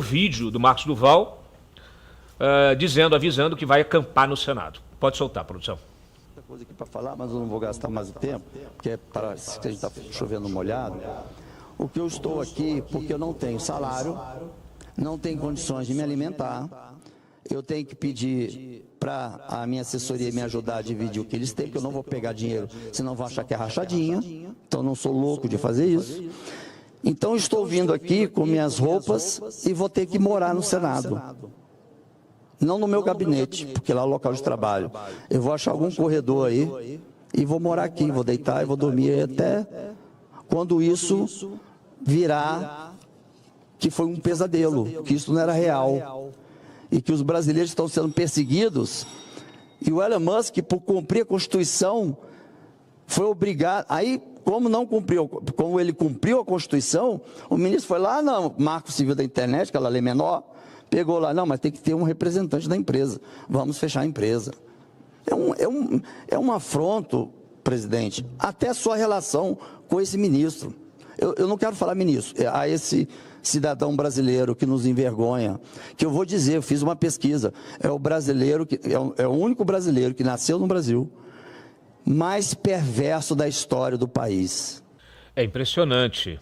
vídeo do Marcos Duval avisando que vai acampar no Senado. Pode soltar, produção. Muita coisa aqui para falar, mas eu não vou gastar mais o tempo, porque parece que a gente está chovendo molhado. O que eu estou aqui, porque eu não tenho salário, não tenho condições de me alimentar, eu tenho que pedir para a minha assessoria me ajudar a dividir o que eles têm, porque eu não vou pegar dinheiro, senão vão achar que é rachadinha, então não sou louco de fazer isso. Então estou vindo aqui com minhas roupas e vou ter que morar no Senado. Não no meu gabinete, porque lá é o local de trabalho. Eu vou achar algum corredor aí e vou morar aqui, vou deitar e vou dormir até quando isso virar que foi um pesadelo, que isso não era real. E que os brasileiros estão sendo perseguidos. E o Elon Musk, por cumprir a Constituição, foi obrigado. Aí, como ele cumpriu a Constituição, o ministro foi lá, não, Marco Civil da Internet, aquela lei menor, pegou lá, não, mas tem que ter um representante da empresa. Vamos fechar a empresa. É um afronto, presidente, até a sua relação com esse ministro. Eu não quero falar ministro, a esse cidadão brasileiro que nos envergonha, que eu vou dizer, eu fiz uma pesquisa, é o único brasileiro que nasceu no Brasil, mais perverso da história do país. É impressionante,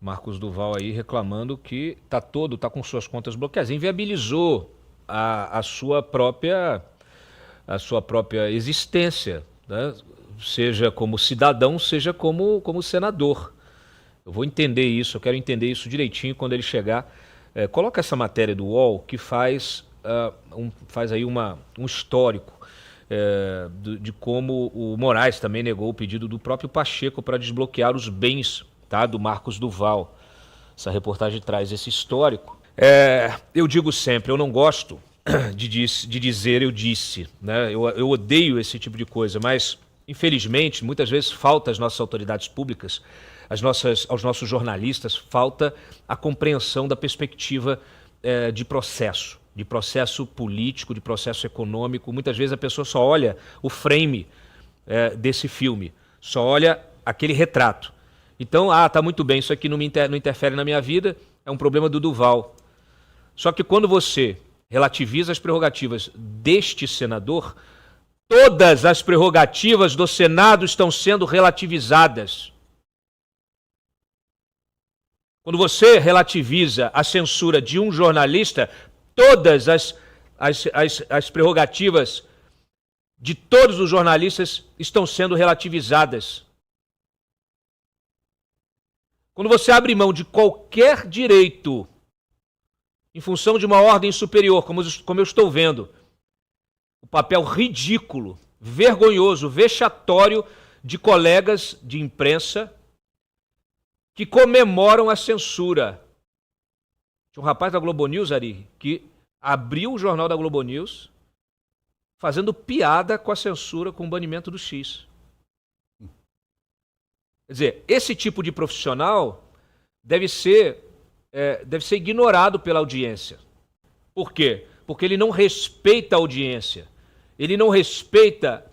Marcos Duval aí reclamando que tá com suas contas bloqueadas, inviabilizou a sua própria existência, né? Seja como cidadão, seja como senador. Eu vou entender isso, eu quero entender isso direitinho quando ele chegar. Coloca essa matéria do UOL que faz aí um histórico de como o Moraes também negou o pedido do próprio Pacheco para desbloquear os bens, tá, do Marcos Duval. Essa reportagem traz esse histórico. Eu digo sempre, eu não gosto de dizer eu disse, né? Eu odeio esse tipo de coisa, mas infelizmente muitas vezes falta às nossas autoridades públicas, aos nossos jornalistas, falta a compreensão da perspectiva de processo político, de processo econômico. Muitas vezes a pessoa só olha o frame desse filme, só olha aquele retrato. Então, tá muito bem, isso aqui não interfere na minha vida, é um problema do Duval. Só que quando você relativiza as prerrogativas deste senador, todas as prerrogativas do Senado estão sendo relativizadas. Quando você relativiza a censura de um jornalista, todas as prerrogativas de todos os jornalistas estão sendo relativizadas. Quando você abre mão de qualquer direito em função de uma ordem superior, como eu estou vendo, o papel ridículo, vergonhoso, vexatório de colegas de imprensa que comemoram a censura. Tinha um rapaz da Globo News, Ari, que abriu o jornal da Globo News fazendo piada com a censura, com o banimento do X. Quer dizer, esse tipo de profissional deve ser ignorado pela audiência. Por quê? Porque ele não respeita a audiência, ele não respeita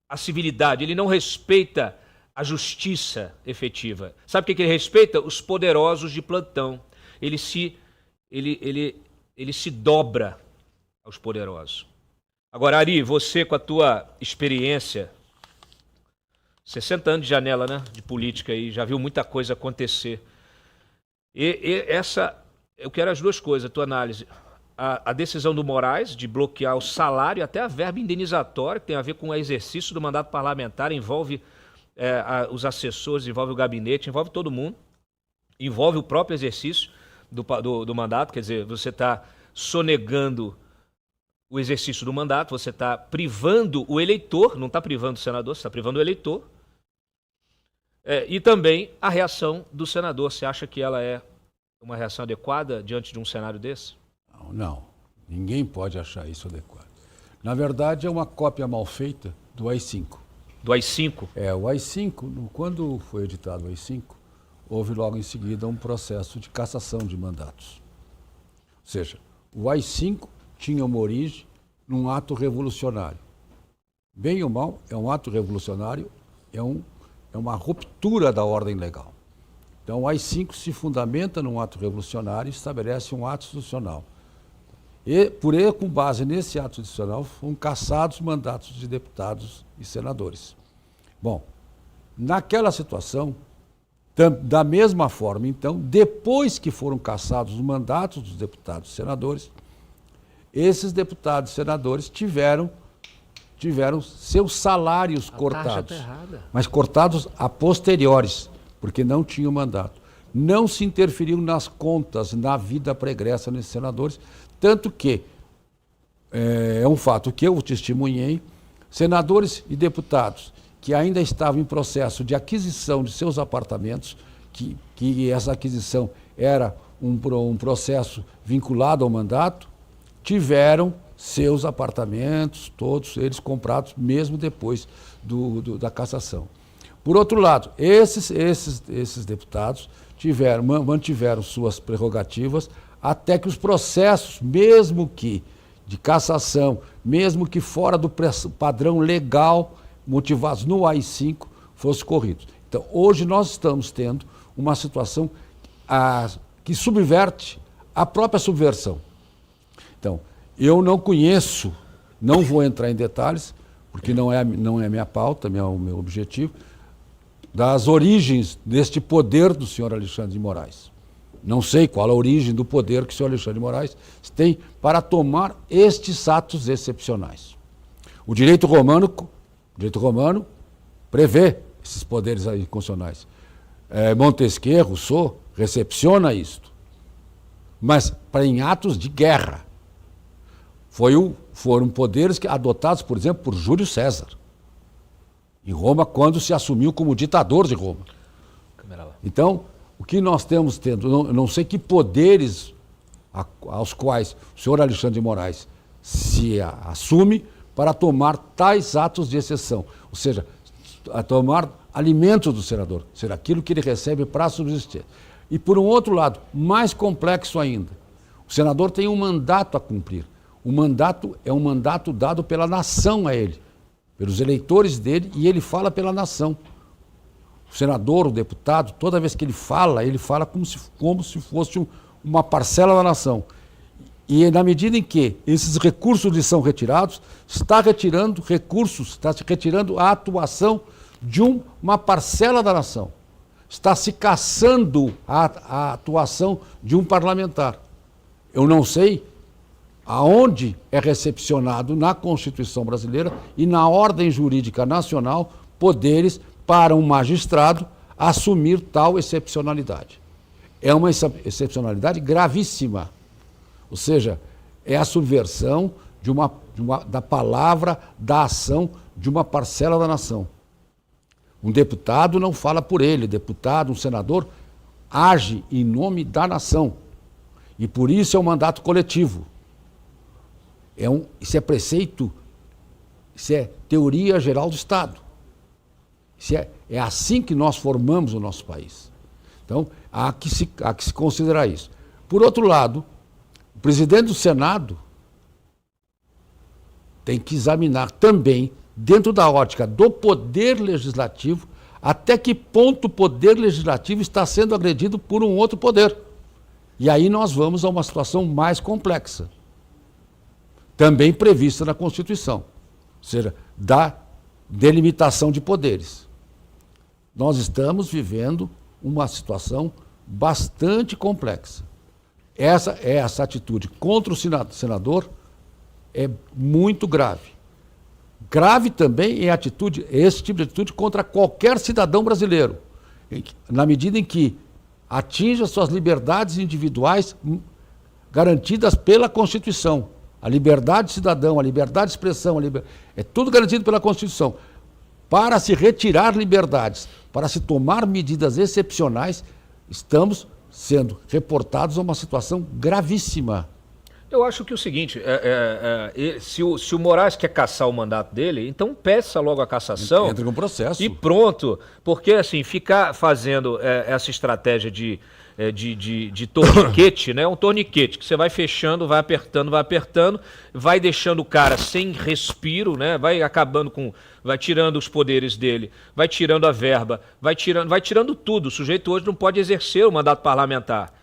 a civilidade, ele não respeita a justiça efetiva. Sabe o que ele respeita? Os poderosos de plantão. Ele se dobra aos poderosos. Agora, Ari, você com a tua experiência, 60 anos de janela, né, de política aí, já viu muita coisa acontecer. Eu quero as duas coisas, a tua análise. A decisão do Moraes de bloquear o salário, até a verba indenizatória, que tem a ver com o exercício do mandato parlamentar, envolve os assessores, envolve o gabinete, envolve todo mundo, envolve o próprio exercício do mandato, quer dizer, você está sonegando o exercício do mandato, você está privando o eleitor, não está privando o senador, você está privando o eleitor, e também a reação do senador. Você acha que ela é uma reação adequada diante de um cenário desse? Não, ninguém pode achar isso adequado. Na verdade, é uma cópia mal feita do AI-5. Do AI-5? O AI-5, quando foi editado o AI-5, houve logo em seguida um processo de cassação de mandatos. Ou seja, o AI-5 tinha uma origem num ato revolucionário. Bem ou mal, é um ato revolucionário, é uma ruptura da ordem legal. Então, o AI-5 se fundamenta num ato revolucionário e estabelece um ato institucional. E, com base nesse ato institucional, foram cassados mandatos de deputados e senadores. Bom, naquela situação, da mesma forma, então, depois que foram cassados os mandatos dos deputados e senadores, esses deputados e senadores tiveram seus salários cortados, mas cortados a posteriores, porque não tinham mandato. Não se interferiu nas contas, na vida pregressa desses senadores, tanto que, é um fato que eu testemunhei, senadores e deputados que ainda estavam em processo de aquisição de seus apartamentos, que essa aquisição era um processo vinculado ao mandato, tiveram seus apartamentos, todos eles comprados mesmo depois da cassação. Por outro lado, esses deputados mantiveram suas prerrogativas até que os processos, mesmo que de cassação, mesmo que fora do padrão legal, motivados no AI-5, fossem corridos. Então, hoje nós estamos tendo uma situação que subverte a própria subversão. Então, eu não conheço, não vou entrar em detalhes, porque não é minha pauta, não é o meu objetivo, das origens deste poder do senhor Alexandre de Moraes. Não sei qual a origem do poder que o senhor Alexandre de Moraes tem para tomar estes atos excepcionais. O direito romano prevê esses poderes aí constitucionais. Montesquieu, Rousseau, recepciona isto. Mas em atos de guerra. Foram poderes adotados, por exemplo, por Júlio César, em Roma, quando se assumiu como ditador de Roma. Então, o que nós temos tendo, eu não sei que poderes aos quais o senhor Alexandre de Moraes se assume para tomar tais atos de exceção, ou seja, a tomar alimentos do senador, ou seja, aquilo que ele recebe para subsistir. E por um outro lado, mais complexo ainda, o senador tem um mandato a cumprir. O mandato é um mandato dado pela nação a ele, pelos eleitores dele, e ele fala pela nação. O senador, o deputado, toda vez que ele fala como se fosse uma parcela da nação. E na medida em que esses recursos lhe são retirados, está retirando recursos, está se retirando a atuação de uma parcela da nação. Está se caçando a atuação de um parlamentar. Eu não sei aonde é recepcionado na Constituição brasileira e na ordem jurídica nacional poderes para um magistrado assumir tal excepcionalidade. É uma excepcionalidade gravíssima. Ou seja, é a subversão da palavra, da ação de uma parcela da nação. Um deputado não fala por ele, um senador age em nome da nação. E por isso é um mandato coletivo. Isso é preceito, isso é teoria geral do Estado. É assim que nós formamos o nosso país. Então, há que se considerar isso. Por outro lado, o presidente do Senado tem que examinar também, dentro da ótica do poder legislativo, até que ponto o poder legislativo está sendo agredido por um outro poder. E aí nós vamos a uma situação mais complexa, também prevista na Constituição, ou seja, da delimitação de poderes. Nós estamos vivendo uma situação bastante complexa. Essa atitude contra o senador é muito grave. Grave também é esse tipo de atitude contra qualquer cidadão brasileiro, na medida em que atinge as suas liberdades individuais garantidas pela Constituição. A liberdade de cidadão, a liberdade de expressão, é tudo garantido pela Constituição. Para se retirar liberdades, para se tomar medidas excepcionais, estamos sendo reportados a uma situação gravíssima. Eu acho que é o seguinte, se o Moraes quer cassar o mandato dele, então peça logo a cassação. Entra com processo. E pronto. Porque assim, ficar fazendo essa estratégia de de torniquete, né? Um torniquete que você vai fechando, vai apertando, vai deixando o cara sem respiro, né? Vai tirando os poderes dele, vai tirando a verba, vai tirando tudo. O sujeito hoje não pode exercer o mandato parlamentar.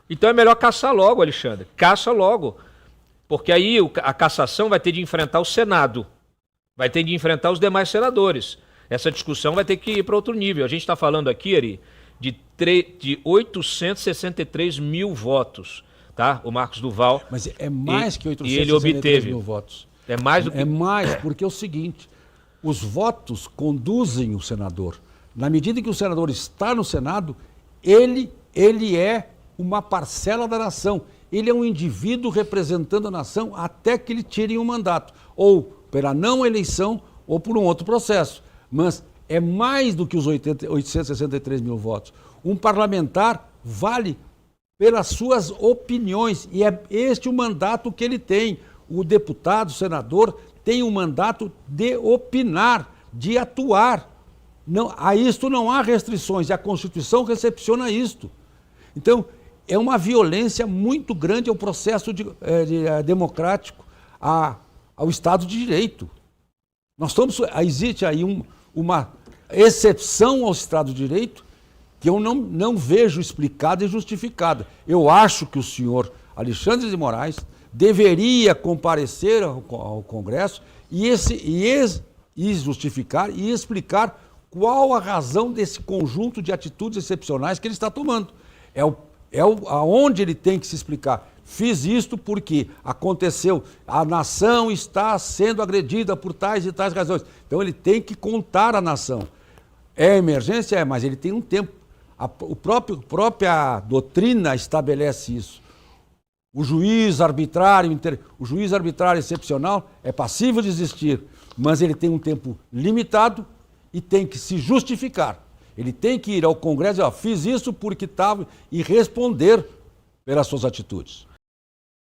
Então é melhor caçar logo, Alexandre. Caça logo. Porque aí a cassação vai ter de enfrentar o Senado, vai ter de enfrentar os demais senadores. Essa discussão vai ter que ir para outro nível. A gente está falando aqui, Ari, de 863 mil votos, tá? O Marcos Duval. Mas é mais que 863 mil votos. É mais do que... É mais, porque é o seguinte, os votos conduzem o senador. Na medida em que o senador está no Senado, ele é uma parcela da nação. Ele é um indivíduo representando a nação até que ele tire um mandato. Ou pela não eleição, ou por um outro processo. Mas é mais do que os 863 mil votos. Um parlamentar vale pelas suas opiniões, e é este o mandato que ele tem. O deputado, o senador, tem um mandato de opinar, de atuar. Não, a isto não há restrições, e a Constituição recepciona isto. Então, é uma violência muito grande ao processo democrático, ao Estado de Direito. Existe aí uma exceção ao Estado de Direito que eu não vejo explicada e justificada. Eu acho que o senhor Alexandre de Moraes deveria comparecer ao Congresso e justificar e explicar qual a razão desse conjunto de atitudes excepcionais que ele está tomando. Aonde ele tem que se explicar. Fiz isto porque aconteceu, a nação está sendo agredida por tais e tais razões. Então ele tem que contar a nação. É emergência? Mas ele tem um tempo. A própria doutrina estabelece isso. O juiz arbitrário excepcional é passível de existir, mas ele tem um tempo limitado e tem que se justificar. Ele tem que ir ao Congresso e dizer, fiz isso porque estava, e responder pelas suas atitudes.